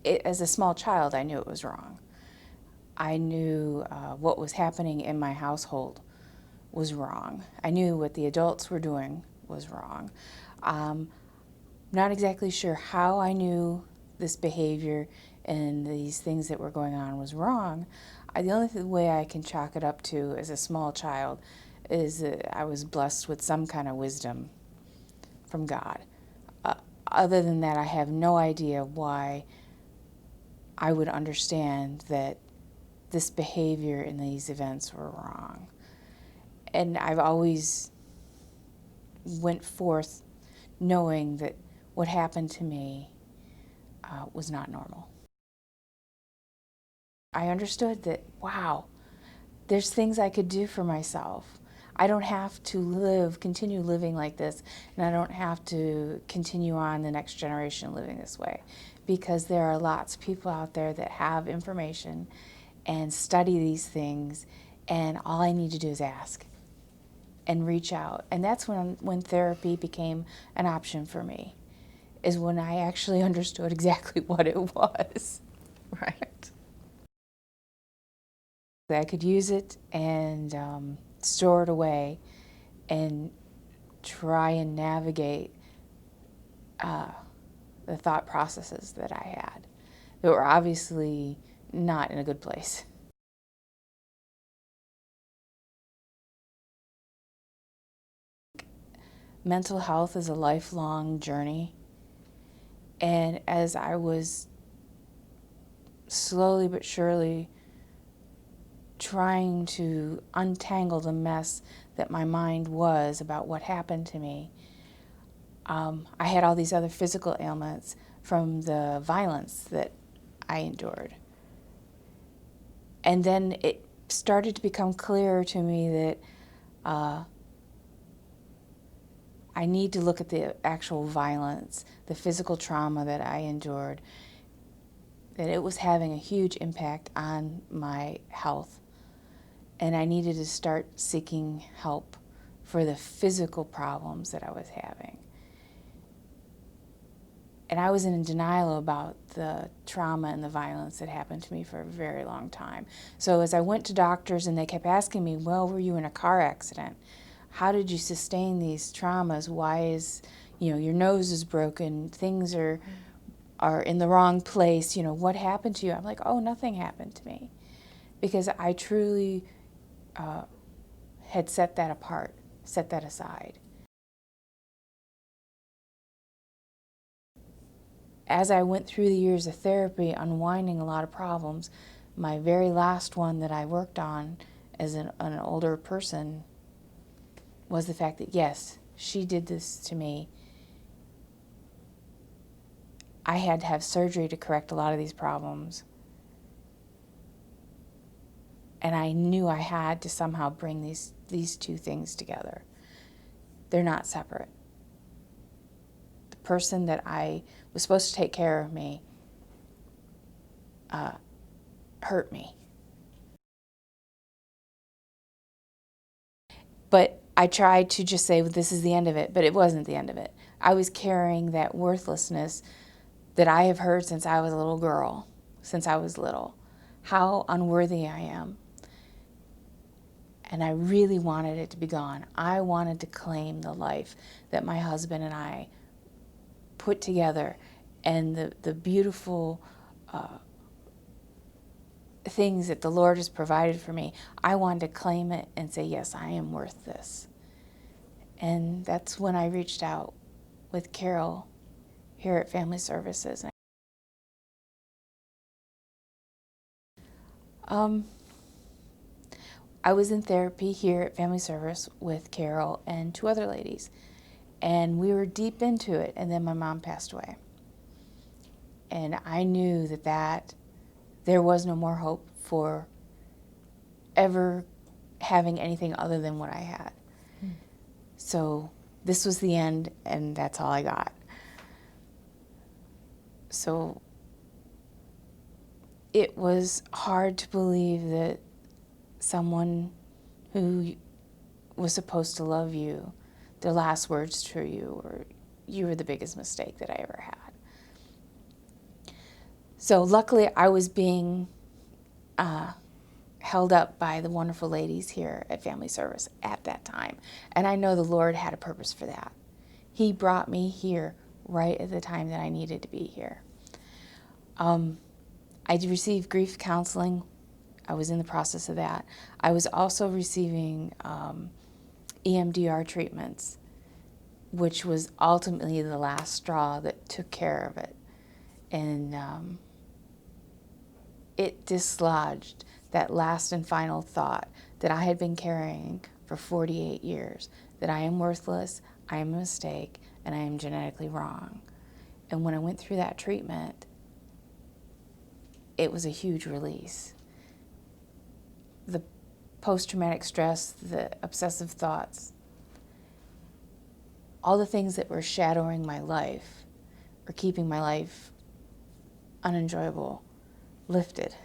As a small child, I knew it was wrong. I knew what was happening in my household was wrong. I knew what the adults were doing was wrong. Not exactly sure how I knew this behavior and these things that were going on was wrong. The only way I can chalk it up to as a small child is that I was blessed with some kind of wisdom from God. Other than that, I have no idea why I would understand that this behavior and these events were wrong. And I've always went forth knowing that what happened to me was not normal. I understood that, wow, there's things I could do for myself. I don't have to continue living like this, and I don't have to continue on the next generation living this way, because there are lots of people out there that have information and study these things, and all I need to do is ask and reach out. And that's when therapy became an option for me, is when I actually understood exactly what it was, right? I could use it and store it away and try and navigate the thought processes that I had that were obviously not in a good place. Mental health is a lifelong journey, and as I was slowly but surely trying to untangle the mess that my mind was about what happened to me, I had all these other physical ailments from the violence that I endured. And then it started to become clearer to me that I need to look at the actual violence, the physical trauma that I endured, that it was having a huge impact on my health. And I needed to start seeking help for the physical problems that I was having. And I was in denial about the trauma and the violence that happened to me for a very long time. So as I went to doctors and they kept asking me, well, were you in a car accident? How did you sustain these traumas? Why is, your nose is broken, things are in the wrong place, what happened to you? I'm like, oh, nothing happened to me. Because I truly had set that apart, set that aside. As I went through the years of therapy, unwinding a lot of problems, my very last one that I worked on as an older person was the fact that, yes, she did this to me. I had to have surgery to correct a lot of these problems. And I knew I had to somehow bring these two things together. They're not separate. The person that I was supposed to take care of me hurt me. But I tried to just say, well, this is the end of it, but it wasn't the end of it. I was carrying that worthlessness that I have heard since I was a little girl, since I was little, how unworthy I am. And I really wanted it to be gone. I wanted to claim the life that my husband and I put together, and the beautiful things that the Lord has provided for me. I wanted to claim it and say, yes, I am worth this. And that's when I reached out with Carol here at Family Services. I was in therapy here at Family Service with Carol and two other ladies, and we were deep into it, and then my mom passed away. And I knew that there was no more hope for ever having anything other than what I had. So this was the end, and that's all I got. So it was hard to believe that someone who was supposed to love you, their last words to you were, you were the biggest mistake that I ever had. So luckily I was being held up by the wonderful ladies here at Family Service at that time. And I know the Lord had a purpose for that. He brought me here right at the time that I needed to be here. I received grief counseling. I was in the process of that. I was also receiving EMDR treatments, which was ultimately the last straw that took care of it. And it dislodged that last and final thought that I had been carrying for 48 years, that I am worthless, I am a mistake, and I am genetically wrong. And when I went through that treatment, it was a huge release. The post-traumatic stress, the obsessive thoughts, all the things that were shadowing my life or keeping my life unenjoyable lifted.